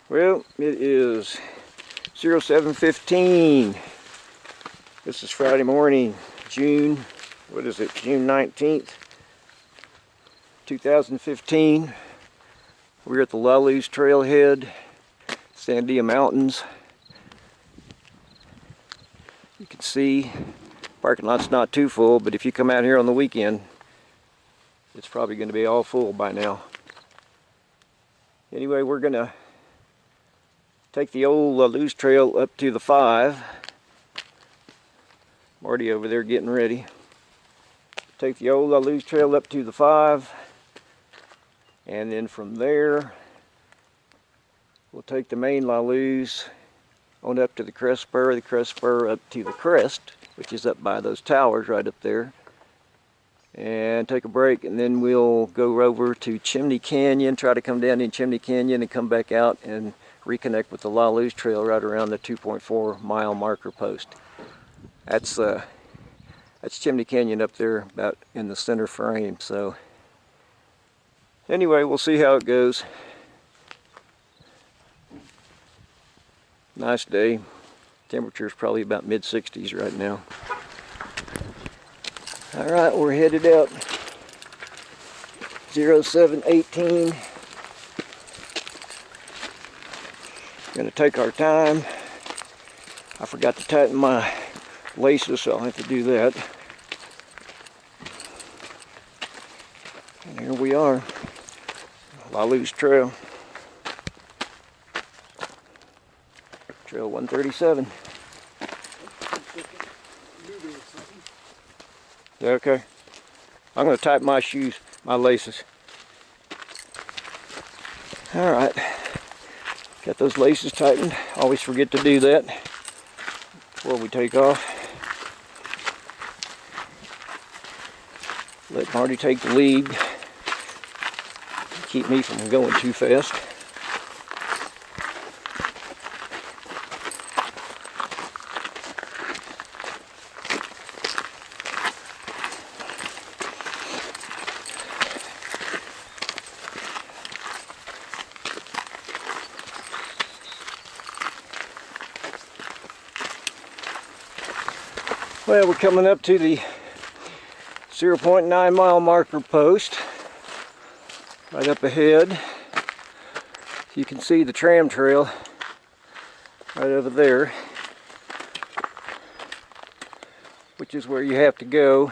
Well, it is 07:15. This is Friday morning, June 19th, 2015. We're at the La Luz trailhead, Sandia Mountains. You can see parking lot's not too full, but if you come out here on the weekend, it's probably going to be all full by now. Anyway, we're going to take the old La Luz trail up to the 5. Marty over there getting ready. Take the old La Luz trail up to the 5, and then from there we'll take the main La Luz on up to the Crest spur, the Crest spur up to the Crest, which is up by those towers right up there, and take a break, and then we'll go over to Chimney Canyon, try to come down in Chimney Canyon and come back out and reconnect with the La Luz trail right around the 2.4 mile marker post. That's Chimney Canyon up there about in the center frame. So anyway, we'll see how it goes. Nice day. Temperature's probably about mid-60s right now. Alright, we're headed out 07:18. Gonna take our time. I forgot to tighten my laces, so I'll have to do that. And here we are, La Luz Trail. Trail 137. Okay. I'm going to tighten my shoes, my laces. Alright. Got those laces tightened. Always forget to do that before we take off. Let Marty take the lead. Keep me from going too fast. Well, we're coming up to the 0.9 mile marker post right up ahead. You can see the tram trail right over there, which is where you have to go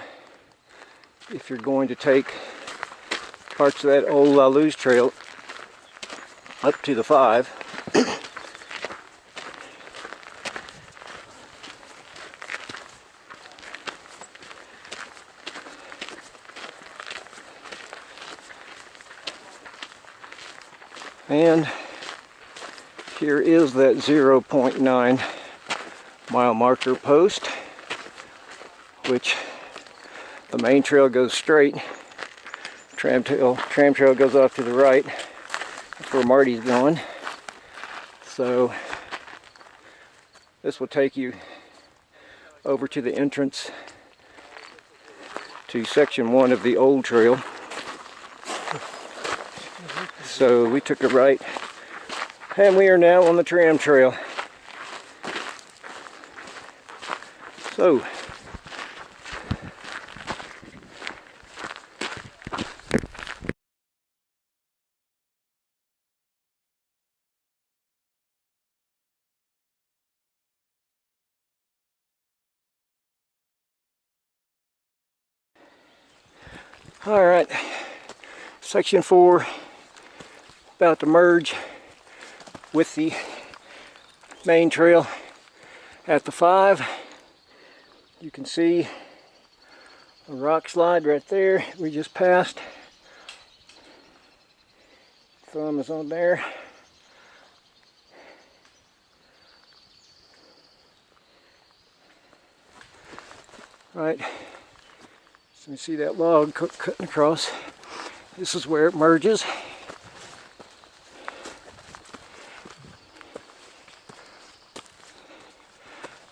if you're going to take parts of that old La Luz trail up to the 5. And here is that 0.9 mile marker post, which the main trail goes straight. Tram trail goes off to the right. That's where Marty's going. So this will take you over to the entrance to section 1 of the old trail. So we took a right, and we are now on the tram trail. So all right, section 4 about to merge with the main trail at the 5. You can see a rock slide right there we just passed. Thumb is on there. Right, so you see that log cutting across. This is where it merges.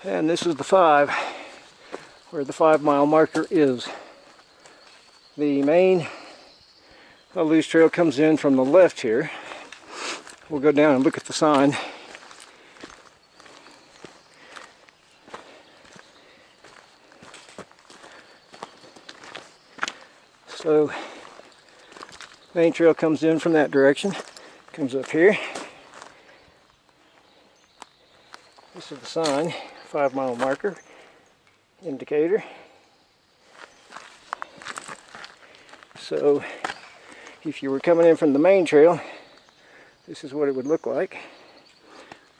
And this is the 5, where the 5 mile marker is. The main La Luz trail comes in from the left here. we'll go down and look at the sign. So, main trail comes in from that direction, comes up here. This is the sign, 5-mile marker, indicator. So, if you were coming in from the main trail, this is what it would look like.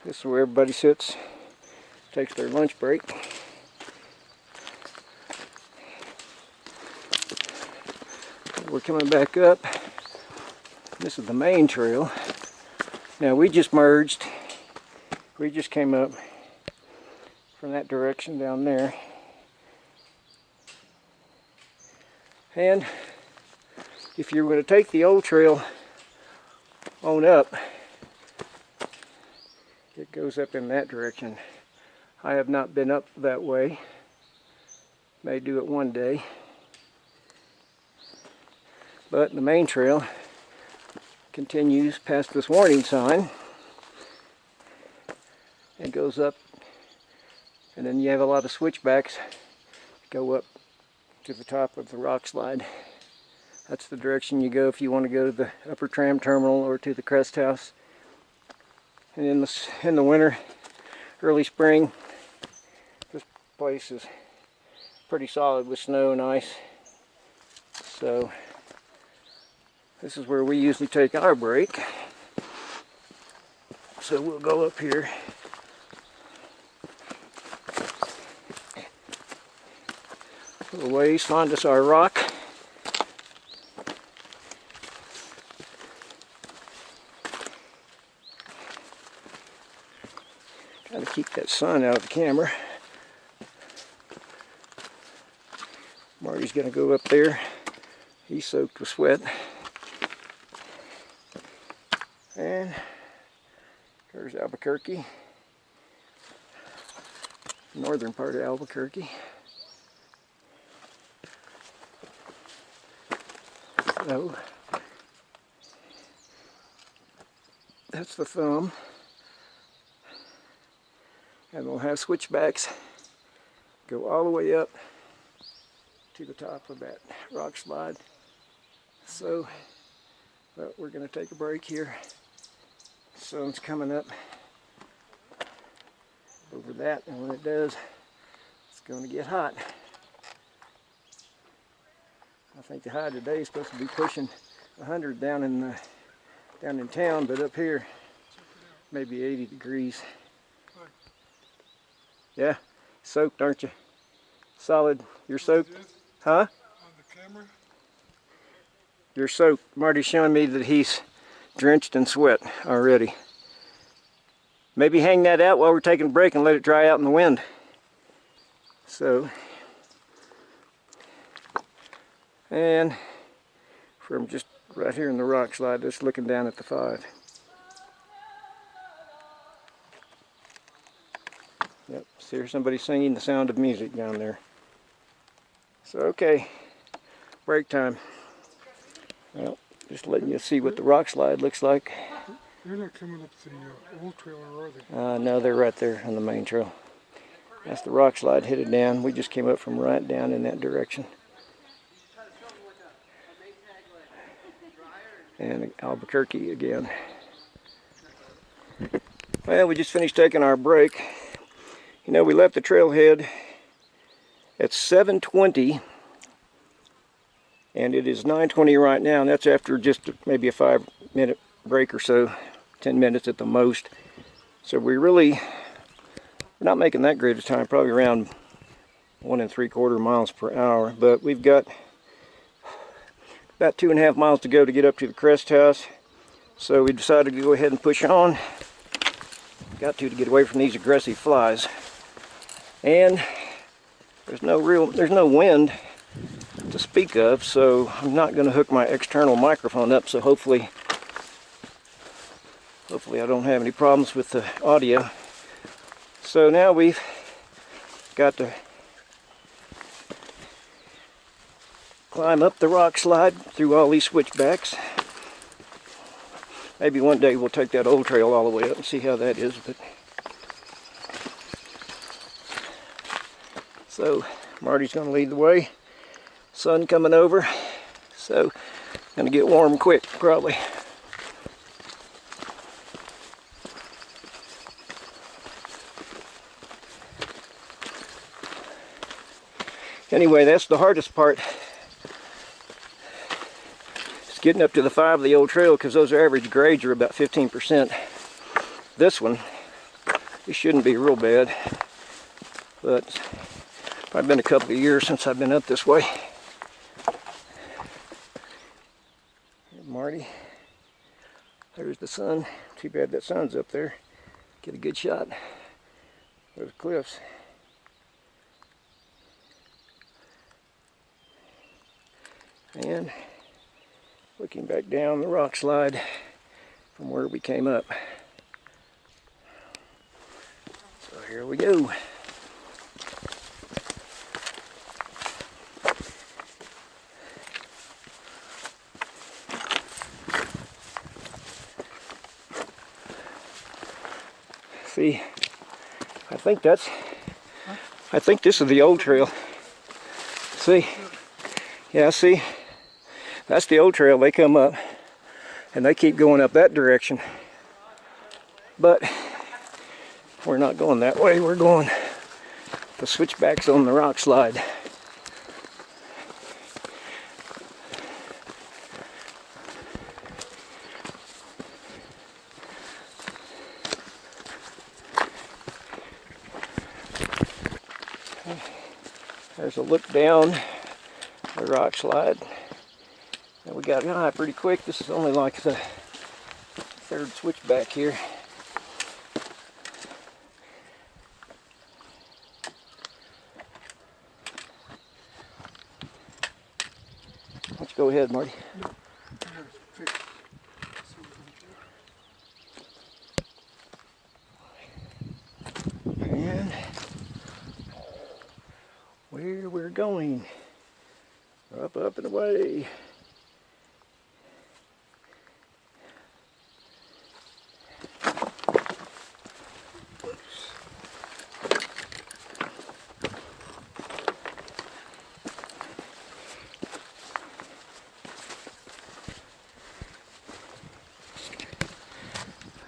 This is where everybody sits, takes their lunch break. We're coming back up. This is the main trail. Now we just merged. We just came up from that direction down there. And if you were going to take the old trail on up, it goes up in that direction. I have not been up that way. May do it one day. But the main trail continues past this warning sign and goes up, and then you have a lot of switchbacks go up to the top of the rock slide. That's the direction you go if you want to go to the upper tram terminal or to the Crest House. And in the winter, early spring, this place is pretty solid with snow and ice. So this is where we usually take our break. So we'll go up here. A little ways, find us our rock. Try to keep that sun out of the camera. Marty's gonna go up there. He's soaked with sweat. And there's Albuquerque, northern part of Albuquerque. So that's the thumb, and we'll have switchbacks go all the way up to the top of that rock slide. So, but we're going to take a break here. Sun's coming up over that, and when it does, it's going to get hot. I think the high today is supposed to be pushing 100 down in town, but up here maybe 80 degrees. Yeah, soaked, aren't you? Solid. You're soaked, huh? On the camera. You're soaked. Marty's showing me that he's drenched in sweat already. Maybe hang that out while we're taking a break and let it dry out in the wind. So, and from just right here in the rock slide, just looking down at the 5. Yep, see there's somebody singing The Sound of Music down there. So, okay, break time. Well, just letting you see what the rock slide looks like. They're not coming up the old trail, or are they? No, they're right there on the main trail. That's the rock slide headed down. We just came up from right down in that direction. And Albuquerque again. Well, we just finished taking our break. You know, we left the trailhead at 7:20, and it is 9:20 right now, and that's after just maybe a 5-minute break or so, 10 minutes at the most. So we're not making that great a time, probably around 1 3/4 miles per hour, but we've got about 2.5 miles to go to get up to the Crest House. So we decided to go ahead and push on. Got to get away from these aggressive flies. And there's no wind to speak of, so I'm not going to hook my external microphone up, so hopefully I don't have any problems with the audio. So now we've got to climb up the rock slide through all these switchbacks. Maybe one day we'll take that old trail all the way up and see how that is. But so Marty's going to lead the way. Sun coming over, so going to get warm quick probably. Anyway, that's the hardest part. It's getting up to the 5 of the old trail, because those average grades are about 15%. This one, it shouldn't be real bad, but it's probably been a couple of years since I've been up this way. There's Marty. There's the sun. Too bad that sun's up there. Get a good shot of the cliffs. And looking back down the rock slide from where we came up. So here we go. See, I think this is the old trail. See? Yeah, see? That's the old trail. They come up and they keep going up that direction. But we're not going that way. We're going the switchbacks on the rock slide. There's a look down the rock slide. And we got high pretty quick. This is only like the 3rd switchback here. Why don't you go ahead, Marty? And where we're going. Up, up and away.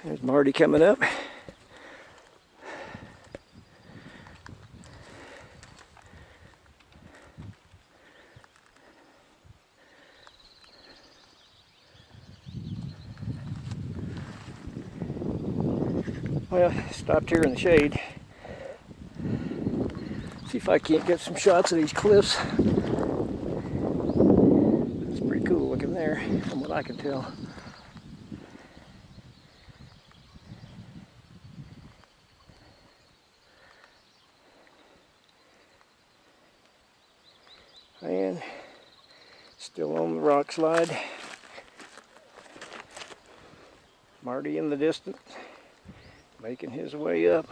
There's Marty coming up. Well, stopped here in the shade. See if I can't get some shots of these cliffs. It's pretty cool looking there, from what I can tell. And still on the rock slide. Marty in the distance, making his way up.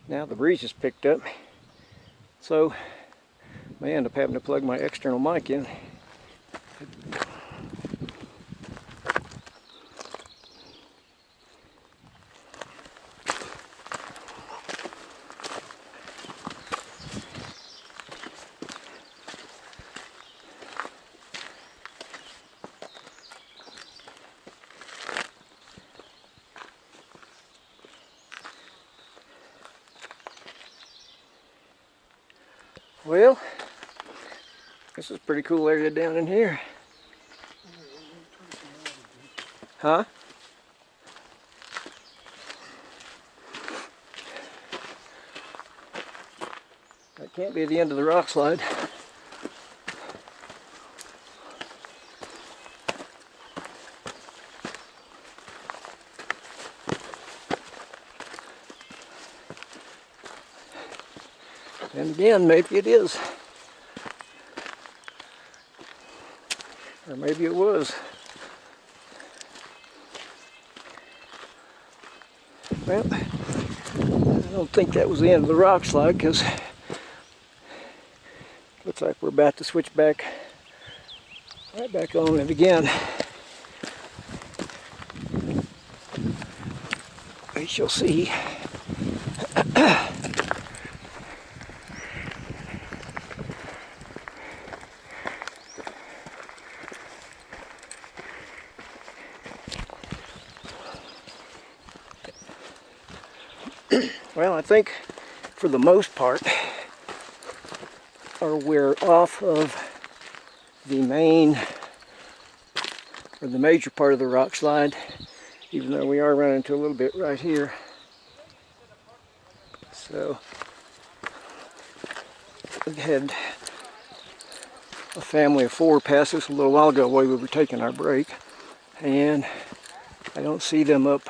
Now the breeze has picked up, so I may end up having to plug my external mic in. Well, this is a pretty cool area down in here. Huh? That can't be the end of the rock slide. And again, maybe it is. Or maybe it was. Well, I don't think that was the end of the rock slide, because looks like we're about to switch back Right back on it again. We shall see. Well, I think for the most part, we're off of the main, or the major part of the rock slide, even though we are running into a little bit right here. So, we had a family of 4 pass us a little while ago while we were taking our break, and I don't see them up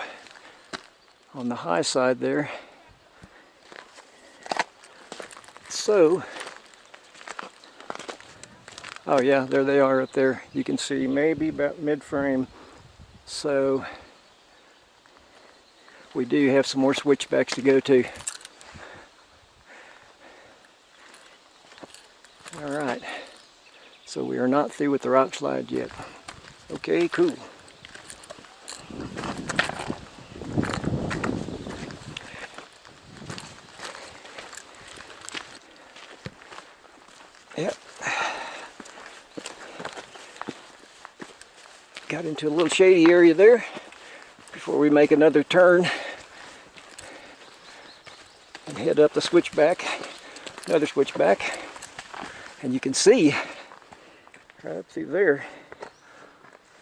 on the high side there. So, oh yeah, there they are up there. You can see maybe about mid-frame. So we do have some more switchbacks to go to. All right, so we are not through with the rock slide yet. Okay, cool. Yep. Got into a little shady area there before we make another turn and head up the switchback, another switchback. And you can see right up through there,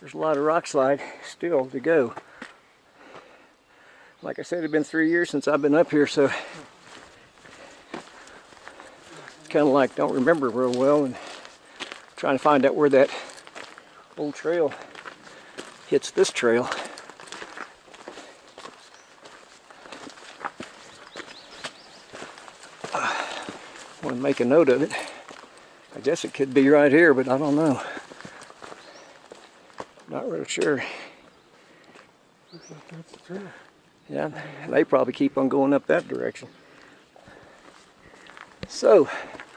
there's a lot of rock slide still to go. Like I said, it's been 3 years since I've been up here, so kind of like don't remember real well, and trying to find out where that old trail hits this trail. Want to make a note of it. I guess it could be right here, but I don't know. Not real sure. Looks like that's the trail. Yeah, they probably keep on going up that direction. So,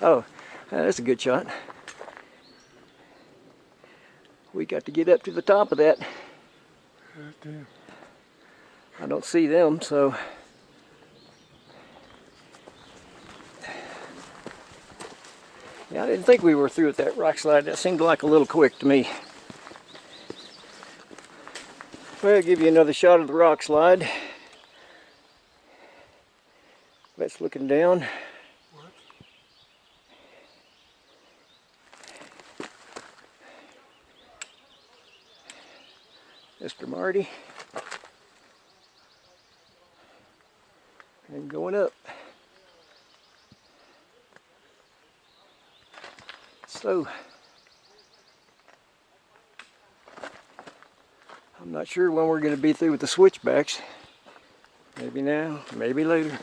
oh, that's a good shot. We got to get up to the top of that. God damn. I don't see them, so. Yeah, I didn't think we were through with that rock slide. That seemed like a little quick to me. Well, I'll give you another shot of the rock slide. That's looking down. What? Mr. Marty. And going up. So, I'm not sure when we're going to be through with the switchbacks. Maybe now, maybe later.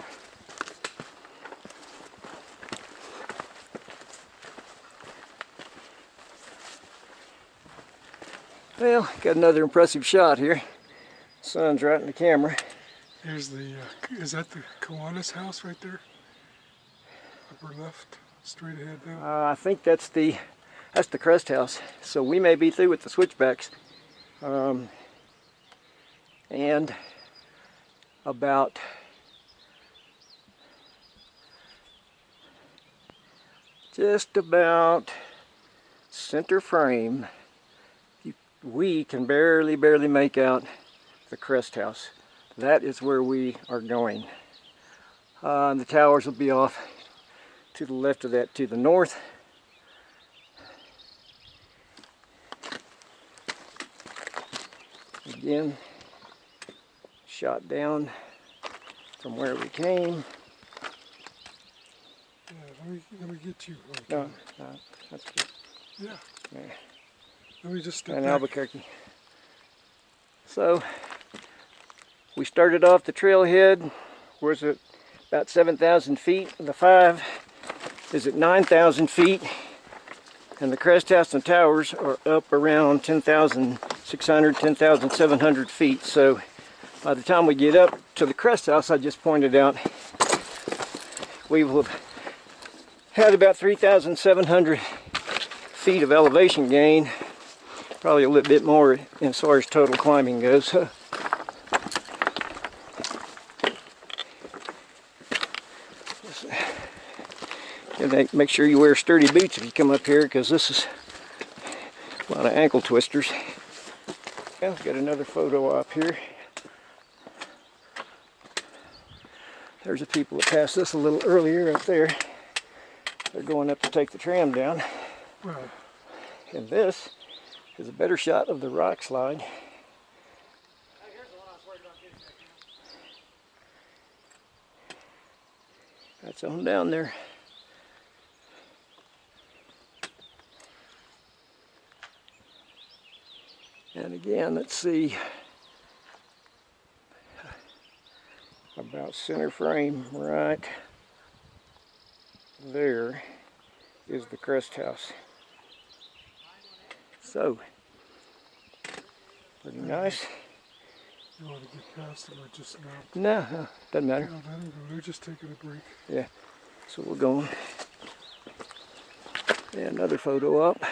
Well, got another impressive shot here. Sun's right in the camera. Here's the, is that the Kiwanis house right there? Upper left, straight ahead now. I think that's the Crest House. So we may be through with the switchbacks. And about just about center frame, we can barely make out the Crest House. That is where we are going. And the towers will be off to the left of that, to the north. Again, shot down from where we came. Yeah, let me get you. No, that's good. Yeah. Yeah. Let me just step And back. Albuquerque. So we started off the trailhead. Was it about 7,000 feet? The 5 is at 9,000 feet, and the Crest House and towers are up around 10,600, 10,700 feet. So by the time we get up to the Crest House, I just pointed out, we will have had about 3,700 feet of elevation gain Probably a little bit more as far as total climbing goes. And make sure you wear sturdy boots if you come up here, because this is a lot of ankle twisters. Yeah, I've got another photo op here. There's the people that passed this a little earlier up there. They're going up to take the tram down. Wow. And this is a better shot of the rock slide. That's on down there. And again, let's see, about center frame right there is the Crest House. So, pretty nice. You want to get past them or just not? No, doesn't matter. No, let them go. They're just taking a break. Yeah, so we're going. Yeah, another photo up.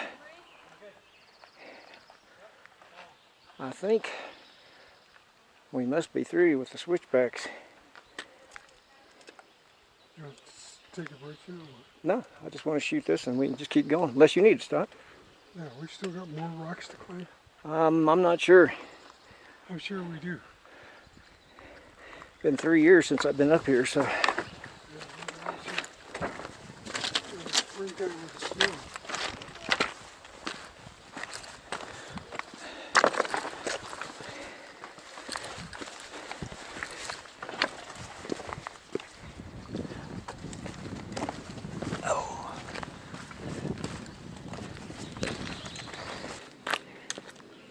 I think we must be through with the switchbacks. You want to take a break here or what? No, I just want to shoot this and we can just keep going, unless you need to stop. Yeah, we still got more rocks to climb. I'm not sure. I'm sure we do. Been 3 years since I've been up here, so. Springtime with the snow.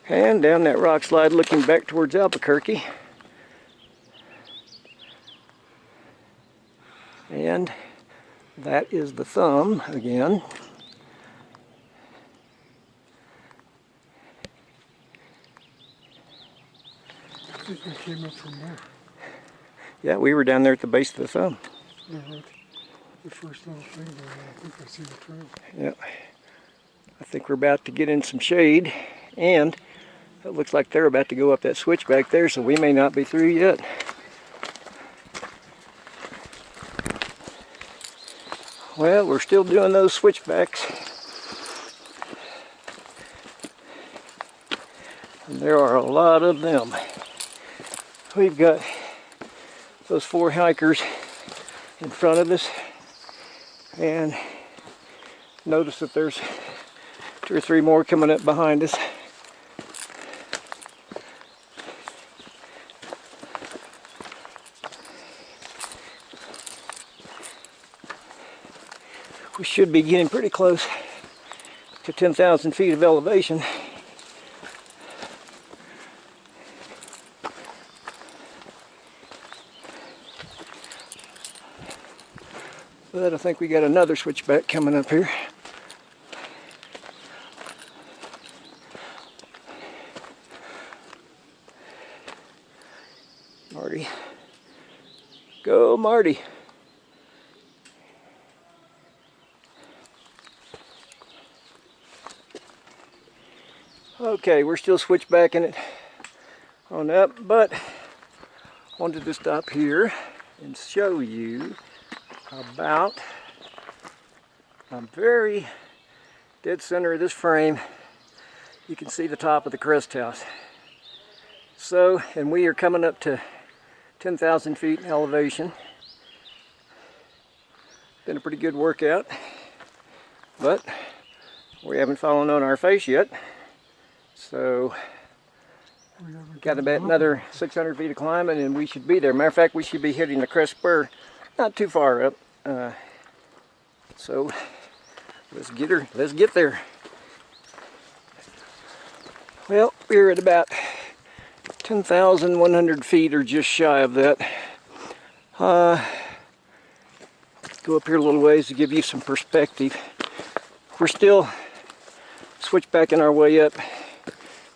And down that rock slide looking back towards Albuquerque. And that is the thumb again. I think we came up from there. Yeah, we were down there at the base of the thumb. Yeah, right. The first little thing there, I think I see the trail. Yeah. I think we're about to get in some shade, and it looks like they're about to go up that switch back there, so we may not be through yet. Well, we're still doing those switchbacks. And there are a lot of them. We've got those 4 hikers in front of us, and notice that there's 2 or 3 more coming up behind us. We should be getting pretty close to 10,000 feet of elevation. But I think we got another switchback coming up here. Marty. Go, Marty. Okay, we're still switchbacking it on up, but wanted to stop here and show you about a very dead center of this frame. You can see the top of the Crest House. So, and we are coming up to 10,000 feet in elevation. Been a pretty good workout, but we haven't fallen on our face yet. So, got about another 600 feet of climbing and we should be there. Matter of fact, we should be hitting the Crest Spur not too far up. So, let's get there. Well, we're at about 10,100 feet or just shy of that. Go up here a little ways to give you some perspective. We're still switchbacking our way up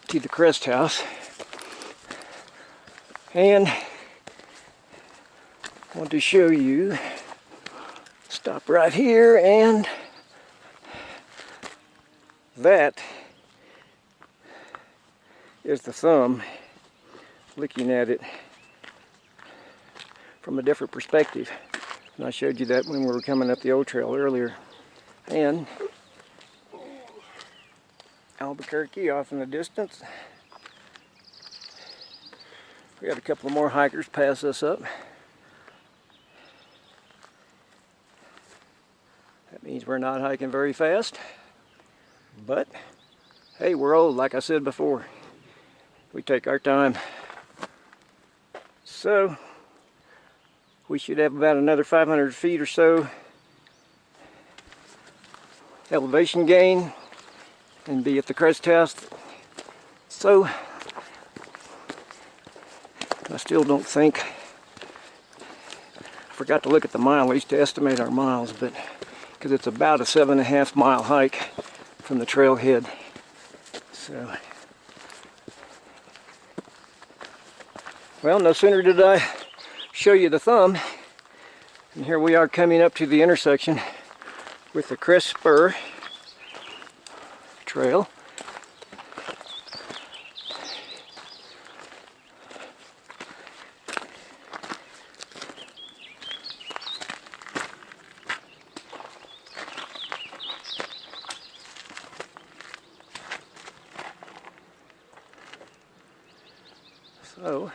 to the Crest House. And I want to show you, stop right here, and that is the thumb, looking at it from a different perspective. And I showed you that when we were coming up the old trail earlier. And Albuquerque off in the distance. We got a couple of more hikers pass us up. That means we're not hiking very fast. But hey, we're old, like I said before. We take our time. So we should have about another 500 feet or so elevation gain and be at the Crest House. So I still don't think, I forgot to look at the mileage to estimate our miles, but because it's about a 7.5 mile hike from the trailhead. So, well, no sooner did I show you the thumb, and here we are coming up to the intersection with the Crest Spur trail. So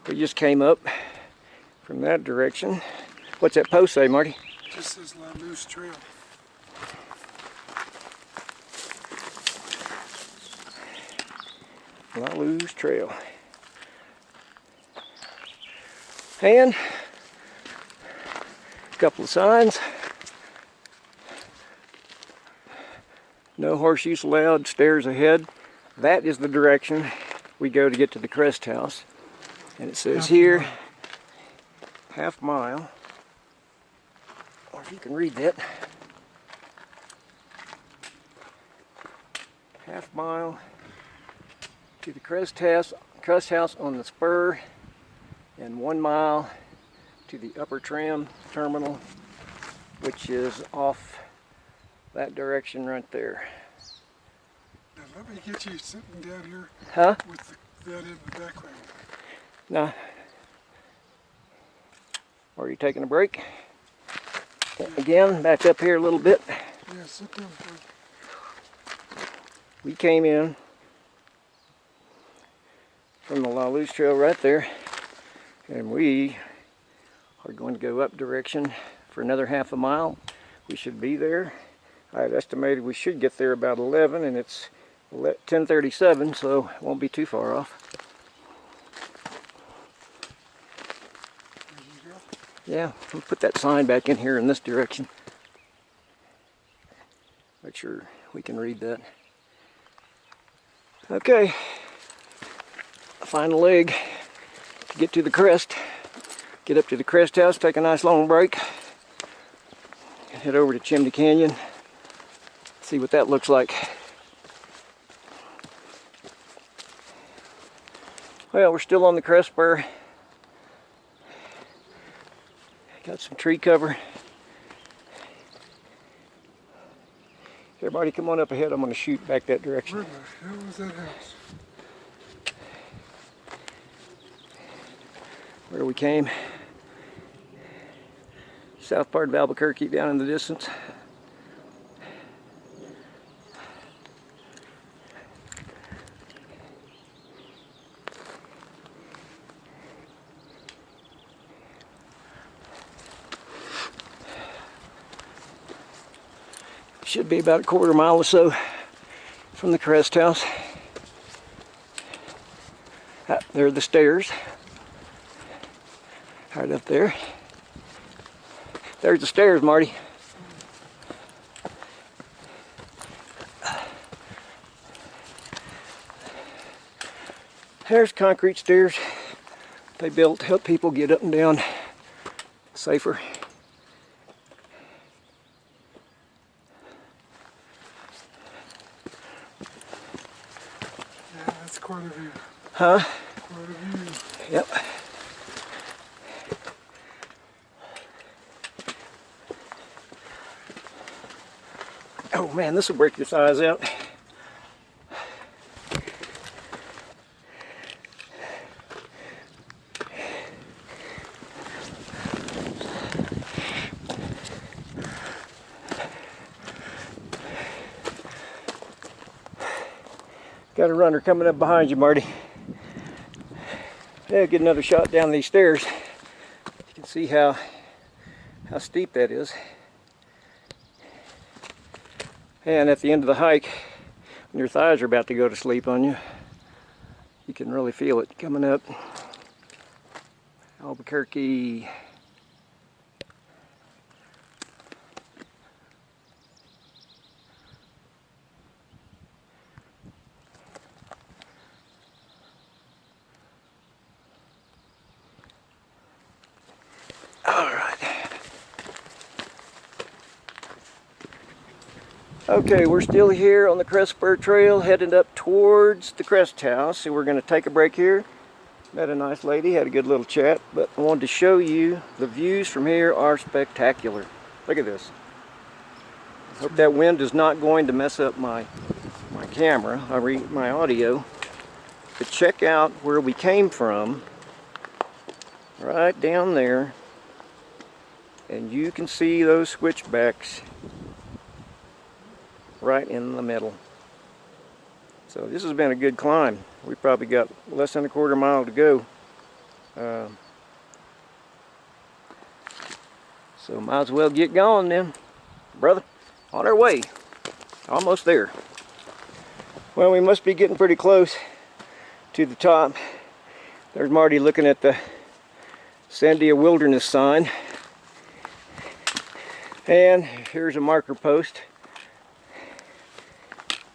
we just came up from that direction. What's that post say, Marty? This is La Luz Trail. La Luz Trail. And a couple of signs. No horseshoes allowed, stairs ahead. That is the direction we go to get to the Crest House. And it says here, half mile, or if you can read that, half mile to the Crest House on the spur, and 1 mile to the upper tram terminal, which is off that direction right there. Now let me get you sitting down here with that in the background. Now, are you taking a break? Again, back up here a little bit. Yeah, sit down. We came in from the La Luz Trail right there, and we are going to go up direction for another half a mile. We should be there. I had estimated we should get there about 11, and it's 10:37, so it won't be too far off. There you go. Yeah, we'll put that sign back in here in this direction. Make sure we can read that. Okay, final leg to get to the crest. Get up to the Crest House, take a nice long break, and head over to Chimney Canyon. See what that looks like. Well, we're still on the Crest Spur. Got some tree cover. Everybody come on up ahead. I'm going to shoot back that direction. Where the hell is that house? Where we came. South part of Albuquerque down in the distance. Should be about a quarter mile or so from the Crest House. There are the stairs. Right up there. There's the stairs, Marty. There's concrete stairs they built to help people get up and down safer. Yeah, that's quite a view. Huh? Quite a view. Yep. Oh man, this will break your thighs out. Got a runner coming up behind you, Marty. Yeah, get another shot down these stairs. You can see how steep that is. And at the end of the hike, when your thighs are about to go to sleep on you, you can really feel it coming up. Albuquerque. Okay, we're still here on the Crest Spur Trail, headed up towards the Crest House. So we're going to take a break here. Met a nice lady, had a good little chat, but I wanted to show you the views from here are spectacular. Look at this. I hope that wind is not going to mess up my camera, my audio. But check out where we came from, right down there, and you can see those switchbacks right in the middle. So this has been a good climb. We probably got less than a quarter mile to go. So might as well get going then, brother. On our way. Almost there. Well, we must be getting pretty close to the top. There's Marty looking at the Sandia Wilderness sign. And here's a marker post.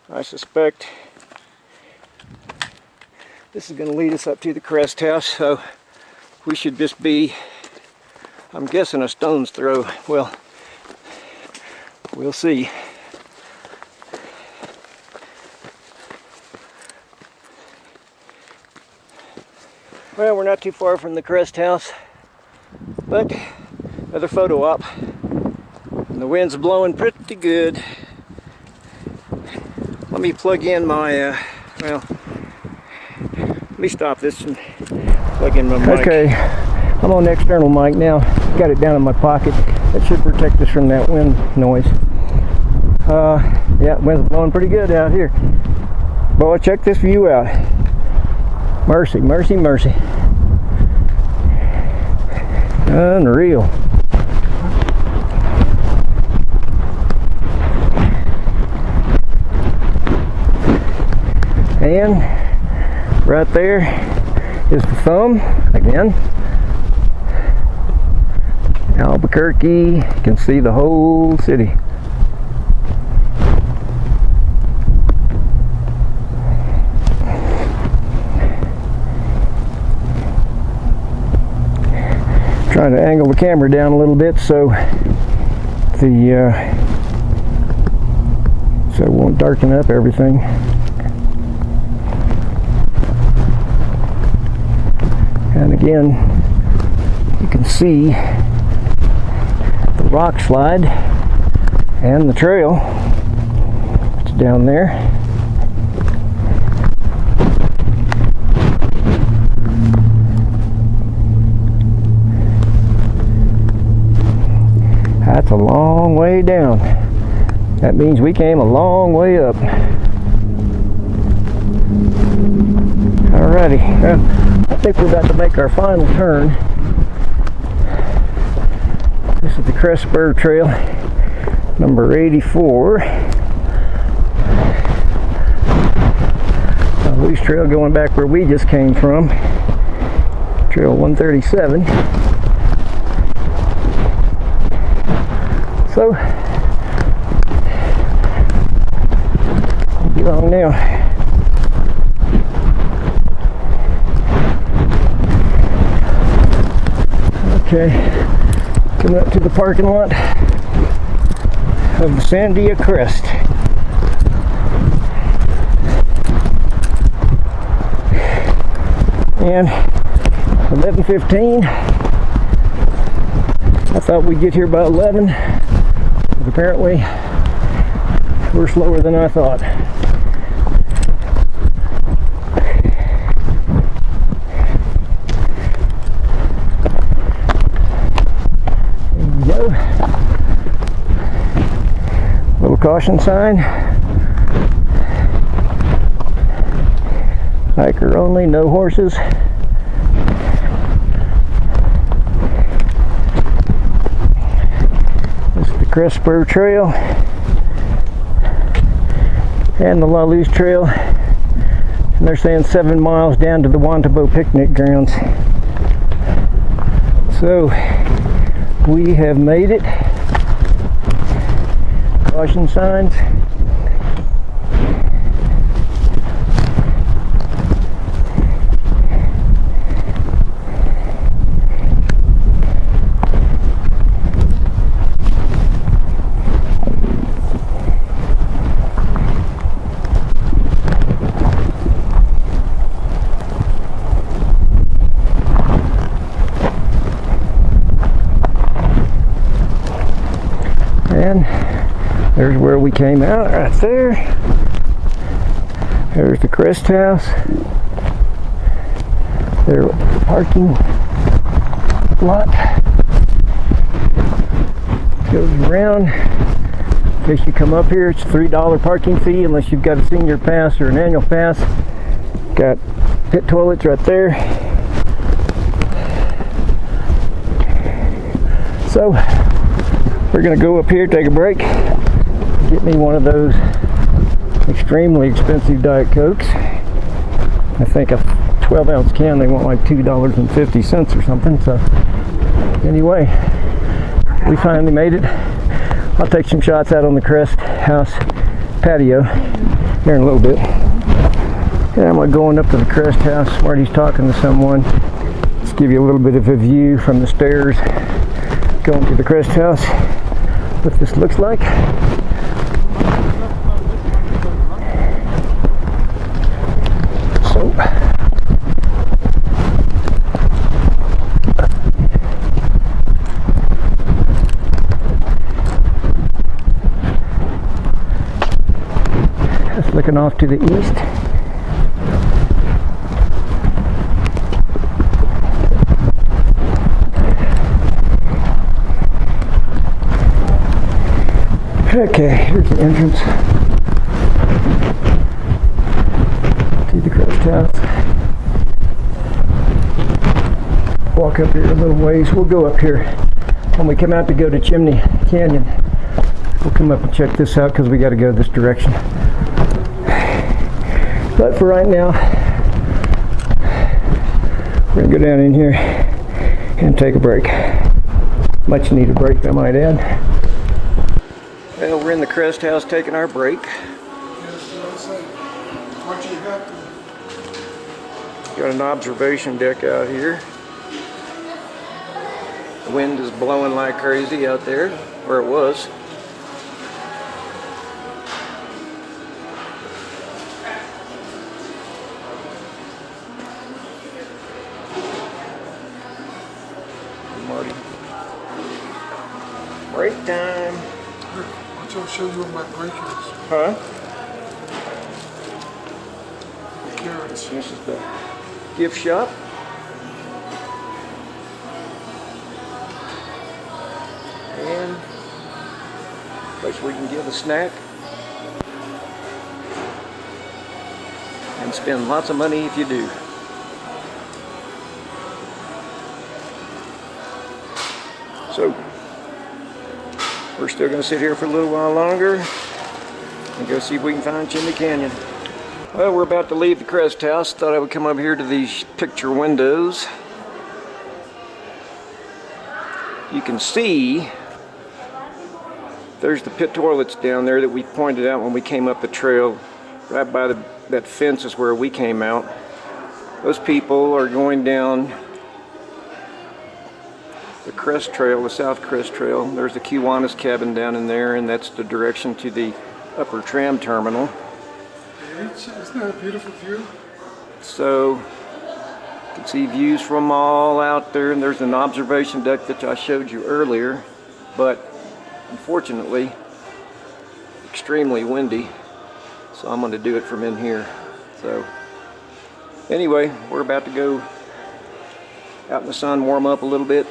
I suspect this is going to lead us up to the Crest House, so we should just be, I'm guessing, a stone's throw. Well, we'll see. Well, we're not too far from the Crest House, but another photo op. And the wind's blowing pretty good. Let me plug in my, well, let me stop this and plug in my mic. Okay, I'm on the external mic now. Got it down in my pocket. That should protect us from that wind noise. Yeah, wind's blowing pretty good out here. Boy, check this view out. Mercy, mercy, mercy. Unreal. And right there is the thumb again. Albuquerque, you can see the whole city. Trying to angle the camera down a little bit so so it won't darken up everything. And again, you can see the rock slide and the trail. It's down there. That's a long way down. That means we came a long way up. Alrighty. I think we're about to make our final turn. This is the Crest Spur Trail, number 84. A loose trail going back where we just came from. Trail 137. So, we'll get on now. Okay, coming up to the parking lot of the Sandia Crest. And 11:15. I thought we'd get here by 11, but apparently We're slower than I thought. There you go. Little caution sign. Hiker only, no horses. This is the Crest Spur Trail and the La Luz Trail, and they're saying 7 miles down to the Wantabo picnic grounds. So we have made it. Caution signs. And there's where we came out, right there. There's the Crest House. There's the parking lot. Goes around. In case you come up here, it's a $3 parking fee unless you've got a senior pass or an annual pass. Got pit toilets right there. So we're gonna go up here, take a break, get me one of those extremely expensive Diet Cokes. I think a 12-ounce can, they want like $2.50 or something. So anyway, we finally made it. I'll take some shots out on the Crest House patio here in a little bit. And I'm going up to the Crest House. Marty's talking to someone. Let's give you a little bit of a view from the stairs going to the Crest House. What this looks like. So just looking off to the east. Okay, here's the entrance to the Crest House. Walk up here a little ways. We'll go up here when we come out to go to Chimney Canyon. We'll come up and check this out because we got to go this direction. But for right now, we're going to go down in here and take a break. Much needed break, I might add. Well, we're in the Crest House taking our break. Got an observation deck out here. The wind is blowing like crazy out there, where it was. Marty. Break time. I'll show you what my break is. Huh? Carrots. This is the gift shop. And place where you can get a snack and spend lots of money if you do. So we're still going to sit here for a little while longer and go see if we can find Chimney Canyon. Well, we're about to leave the Crest House. Thought I would come up here to these picture windows. You can see there's the pit toilets down there that we pointed out when we came up the trail. Right by that fence is where we came out. Those people are going down the Crest Trail, the South Crest Trail. There's the Kiwanis cabin down in there, and that's the direction to the upper tram terminal. Isn't that a beautiful view? So you can see views from all out there, and there's an observation deck that I showed you earlier, but unfortunately extremely windy, so I'm going to do it from in here. So anyway, we're about to go out in the sun, warm up a little bit,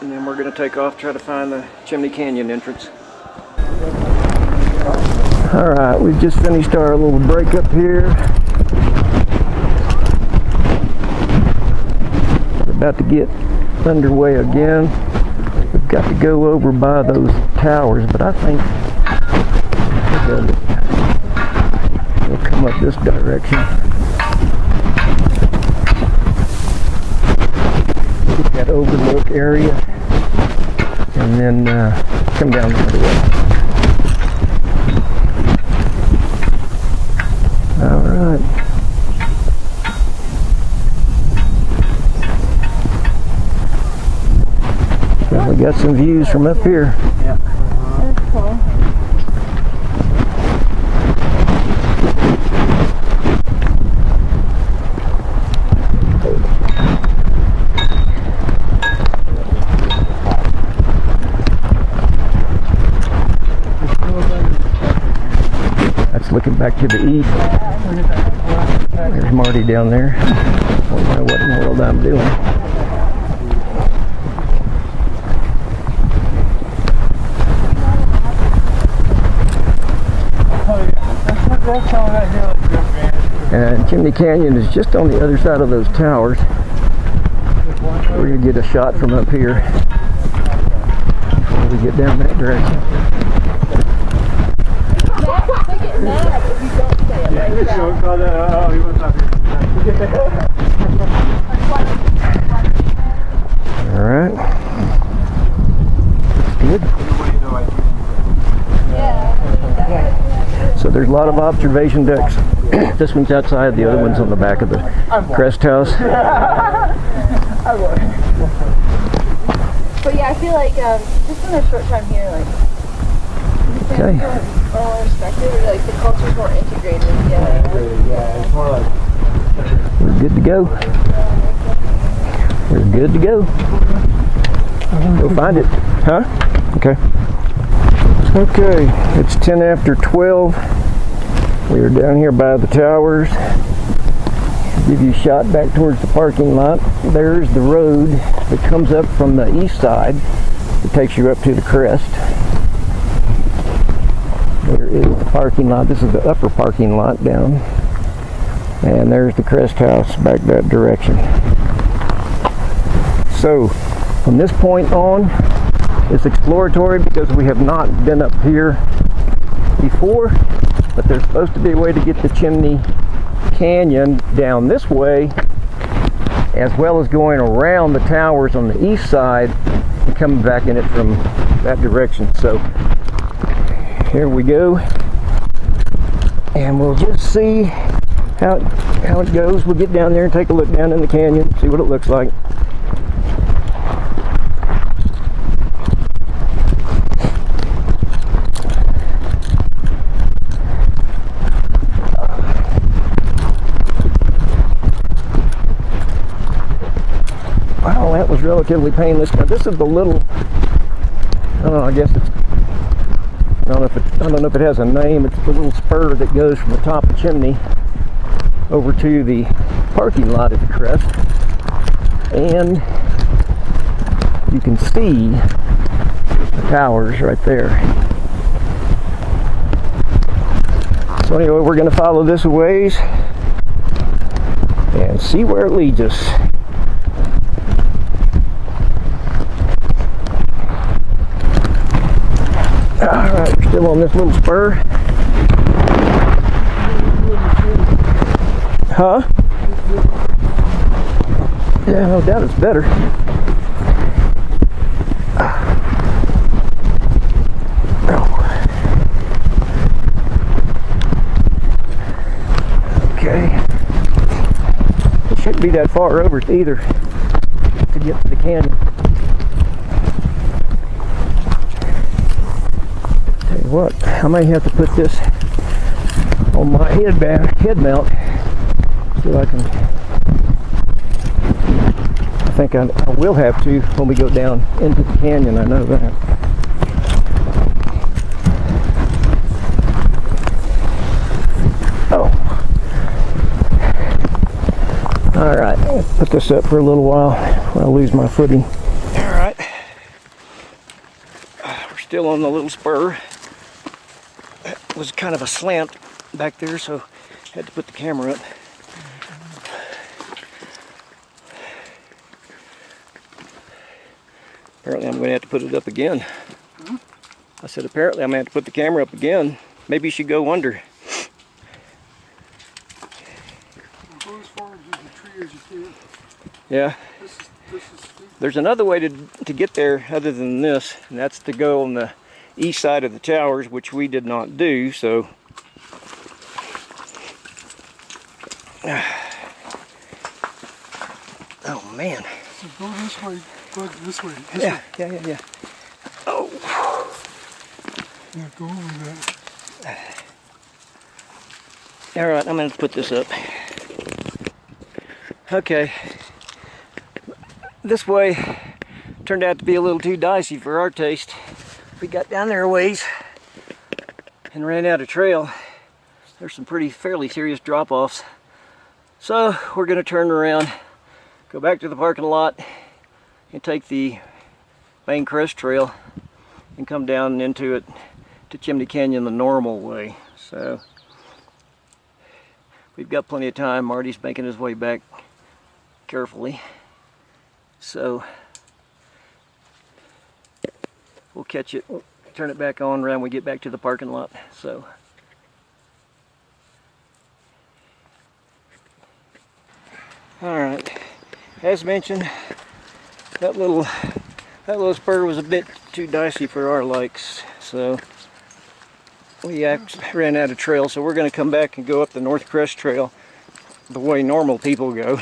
and then we're going to take off, try to find the Chimney Canyon entrance. Alright, we've just finished our little break up here. We're about to get underway again. We've got to go over by those towers, but I think we'll come up this direction. Get that overlook area, and then come down the other way. All right. Well, we got some views from up here. Yeah. That's cool. That's looking back to the east. There's Marty down there. I don't know what in the world I'm doing. And Chimney Canyon is just on the other side of those towers. We're going to get a shot from up here before we get down that direction. Alright. Good. So there's a lot of observation decks. This one's outside, the other one's on the back of the Crest House. But yeah, I feel like just in a short time here, like Okay. more respected, or like the culture's more integrated. Yeah, it's more like. We're good to go. We're good to go. Go find it. Huh? Okay. Okay, it's 10 after 12. We are down here by the towers. Give you a shot back towards the parking lot. There's the road that comes up from the east side. It takes you up to the crest. There is the parking lot. This is the upper parking lot down. And there's the Crest House back that direction. So, from this point on, it's exploratory because we have not been up here before, but there's supposed to be a way to get the Chimney Canyon down this way, as well as going around the towers on the east side and coming back in it from that direction. So here we go, and we'll just see how it goes. We'll get down there and take a look down in the canyon, see what it looks like. Wow, that was relatively painless. Now this is the little, I don't know, I guess it's, I don't know if it has a name. It's the little spur that goes from the top of the chimney over to the parking lot at the crest, and you can see the towers right there. So anyway, we're going to follow this a ways and see where it leads us. Alright, we're still on this little spur. Huh? Yeah, no doubt it's better. Okay. It shouldn't be that far over either to get to the canyon. Tell you what, I may have to put this on my head mount. So I think I will have to when we go down into the canyon, I know that. put this up for a little while when I lose my footing. All right. We're still on the little spur. It was kind of a slant back there, so I had to put the camera up. Apparently I'm going to have to put it up again. I said apparently I'm going to have to put the camera up again. Maybe you should go under. Go as far into the tree as you can. Yeah. This is steep. There's another way to get there other than this, and that's to go on the east side of the towers, which we did not do, so. Oh man. So go this way, Bud, this way. Yeah. Oh. Yeah, go over that. All right, I'm going to put this up. Okay. This way turned out to be a little too dicey for our taste. We got down there a ways and ran out of trail. There's some fairly serious drop-offs. So we're going to turn around, go back to the parking lot, and take the main Crest Trail and come down into it to Chimney Canyon the normal way. So we've got plenty of time. Marty's making his way back carefully. So we'll catch it, we'll turn it back on around when we get back to the parking lot. So all right, as mentioned, that little spur was a bit too dicey for our likes, so we ran out of trail. So we're going to come back and go up the North Crest Trail the way normal people go.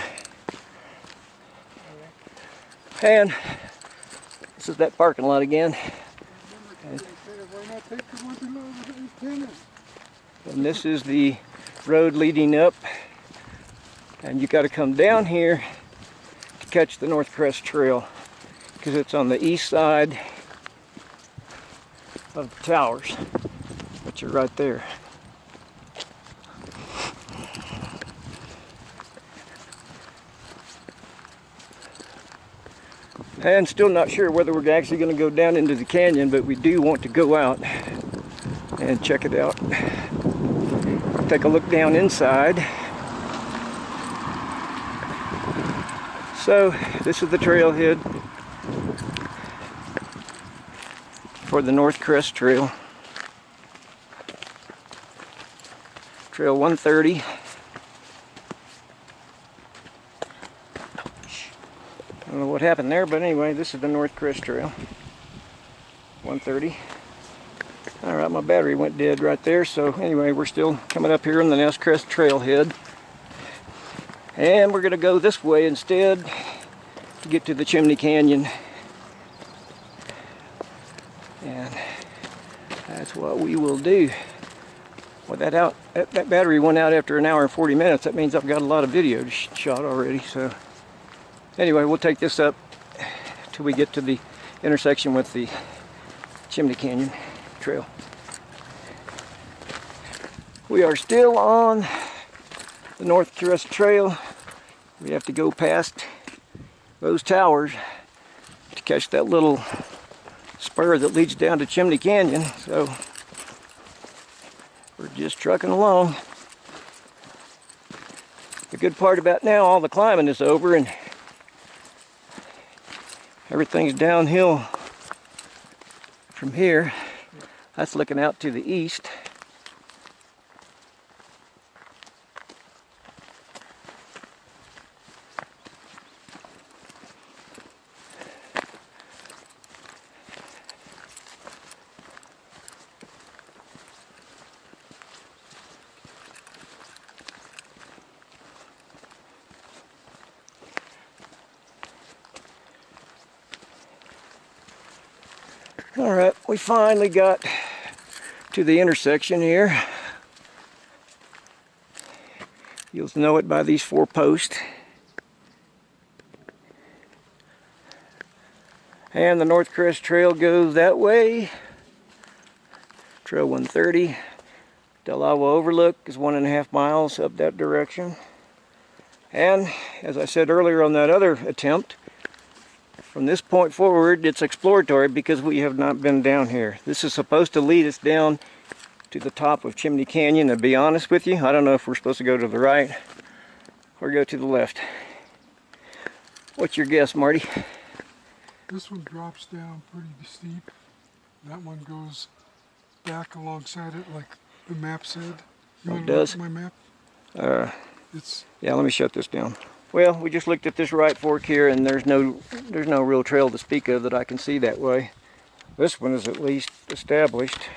And this is that parking lot again. And this is the road leading up. And you got to come down here to catch the North Crest Trail, because it's on the east side of the towers, which are right there. And still not sure whether we're actually going to go down into the canyon, but we do want to go out and check it out. Take a look down inside. So this is the trailhead for the North Crest Trail. Trail 130. I don't know what happened there, but anyway, this is the North Crest Trail. 130. Alright, my battery went dead right there, so anyway, we're still coming up here on the North Crest Trailhead. And we're going to go this way instead to get to the Chimney Canyon. And that's what we will do. Well, that battery went out after an hour and 40 minutes. That means I've got a lot of video shot already. So anyway, we'll take this up till we get to the intersection with the Chimney Canyon Trail. We are still on the North Crest Trail. We have to go past those towers to catch that little spur that leads down to Chimney Canyon. So we're just trucking along. The good part about now, all the climbing is over and everything's downhill from here. That's looking out to the east. All right, we finally got to the intersection here. You'll know it by these 4 posts. And the North Crest Trail goes that way. Trail 130. Del Agua Overlook is 1.5 miles up that direction. And as I said earlier on that other attempt, from this point forward it's exploratory because we have not been down here. This is supposed to lead us down to the top of Chimney Canyon. To be honest with you, I don't know if we're supposed to go to the right or go to the left. What's your guess, Marty? This one drops down pretty steep. That one goes back alongside it like the map said. You want to look at my map? Yeah, let me shut this down. Well, we just looked at this right fork here, and there's no real trail to speak of that I can see that way. This one is at least established.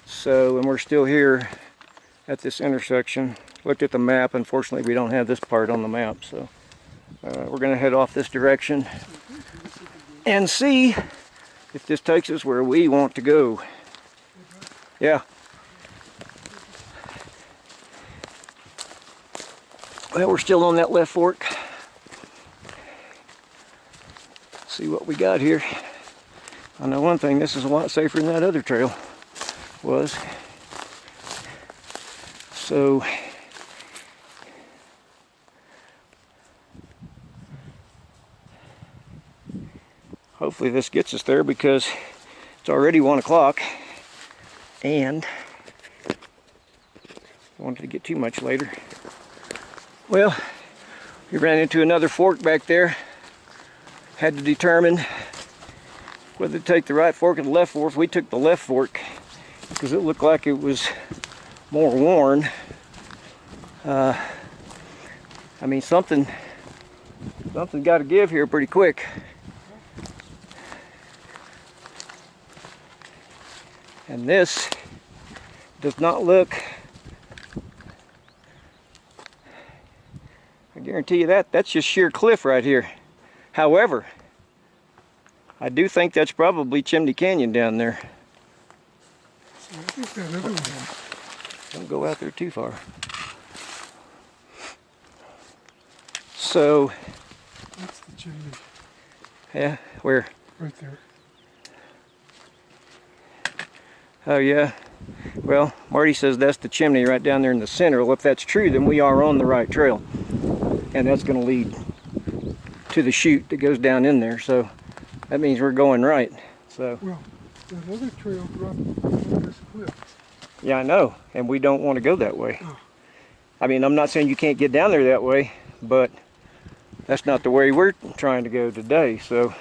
So, and we're still here at this intersection. Looked at the map. Unfortunately, we don't have this part on the map, so we're going to head off this direction and see if this takes us where we want to go. Yeah. Well, we're still on that left fork. Let's see what we got here. I know one thing, this is a lot safer than that other trail was. So, hopefully this gets us there because it's already 1 o'clock and I don't want it to get too much later. Well, we ran into another fork back there. Had to determine whether to take the right fork or the left fork. We took the left fork because it looked like it was more worn. I mean, something got to give here pretty quick. And this does not look, I guarantee you that's just sheer cliff right here. However, I do think that's probably Chimney Canyon down there. So I think that other one. Don't go out there too far. So, that's the chimney. Yeah, where? Right there. Oh yeah. Well, Marty says that's the chimney right down there in the center. Well, if that's true, then we are on the right trail. And that's going to lead to the chute that goes down in there. So that means we're going right. So. Well, that other trail dropped on this cliff. Yeah, I know. And we don't want to go that way. Oh. I mean, I'm not saying you can't get down there that way, but that's not the way we're trying to go today. So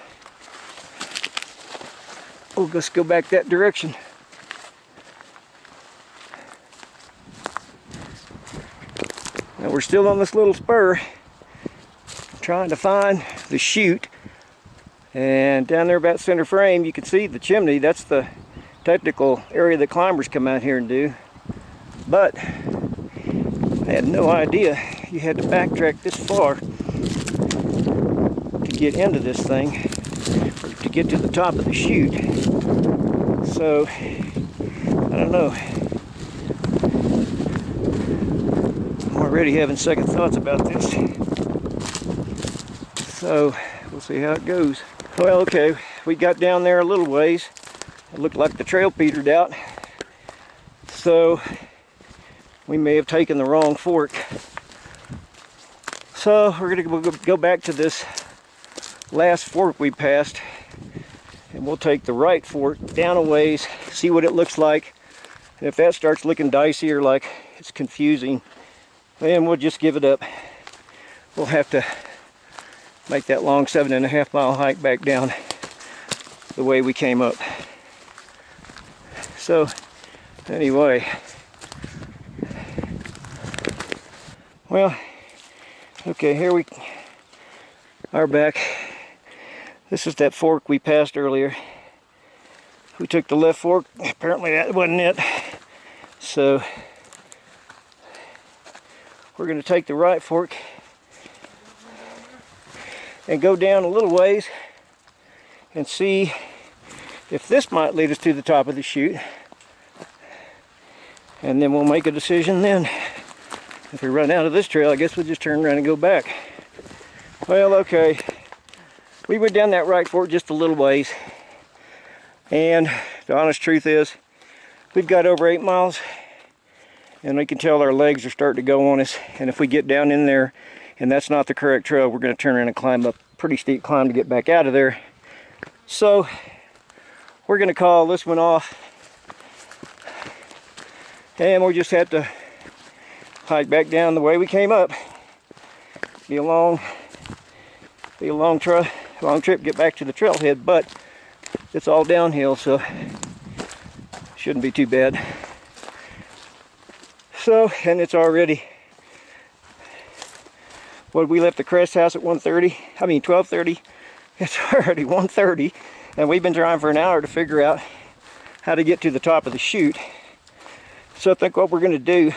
we'll just go back that direction. Now we're still on this little spur trying to find the chute, and down there about center frame you can see the chimney. That's the technical area that climbers come out here and do, but I had no idea you had to backtrack this far to get into this thing, or to get to the top of the chute. So I don't know. Already having second thoughts about this, so we'll see how it goes. Well, okay, we got down there a little ways. It looked like the trail petered out, so we may have taken the wrong fork. So we're gonna go back to this last fork we passed, and we'll take the right fork down a ways, see what it looks like, and if that starts looking dicey or like it's confusing, then we'll just give it up. We'll have to make that long 7.5 mile hike back down the way we came up. So anyway, well, okay, here we are back. This is that fork we passed earlier. We took the left fork. Apparently that wasn't it. So we're going to take the right fork and go down a little ways and see if this might lead us to the top of the chute. And then we'll make a decision then. If we run out of this trail, I guess we'll just turn around and go back. Well, okay. We went down that right fork just a little ways. And the honest truth is, we've got over 8 miles. And we can tell our legs are starting to go on us. And if we get down in there and that's not the correct trail. We're going to turn around and climb up a pretty steep climb to get back out of there. So we're going to call this one off, and we'll just have to hike back down the way we came up. Be a long trip, get back to the trailhead, but it's all downhill, so shouldn't be too bad. So, and it's already, well, we left the Crest House at 12:30. It's already 1:30, and we've been trying for an hour to figure out how to get to the top of the chute. So I think what we're going to do,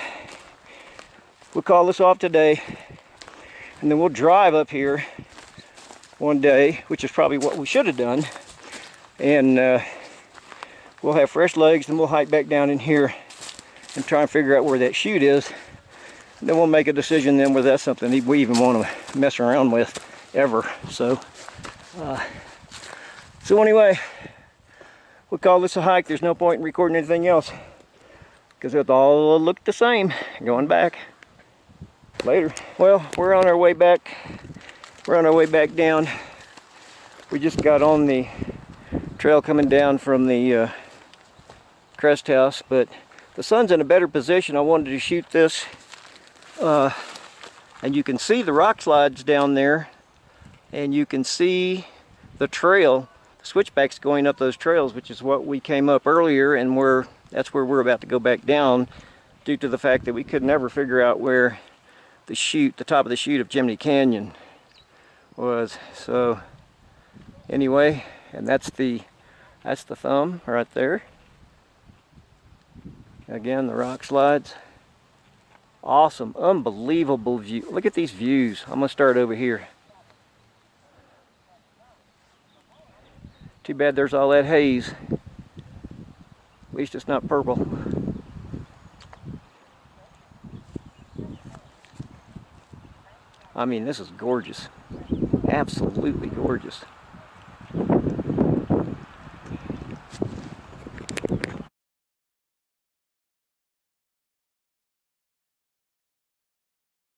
we'll call this off today, and then we'll drive up here one day, which is probably what we should have done, and we'll have fresh legs, and we'll hike back down in here and try and figure out where that chute is. And then we'll make a decision then whether that's something we even want to mess around with ever. So anyway, we'll call this a hike. There's no point in recording anything else because it all look the same going back. Later. Well, we're on our way back. We're on our way back down. We just got on the trail coming down from the Crest House, but the sun's in a better position. I wanted to shoot this, and you can see the rock slides down there, and you can see the trail, the switchbacks going up those trails, which is what we came up earlier, and that's where we're about to go back down, due to the fact that we could never figure out where the chute, the top of the chute of Chimney Canyon was. So anyway, and that's the thumb right there. Again, the rock slides. Awesome, unbelievable view. Look at these views. I'm gonna start over here. Too bad there's all that haze. At least it's not purple. I mean, this is gorgeous. Absolutely gorgeous.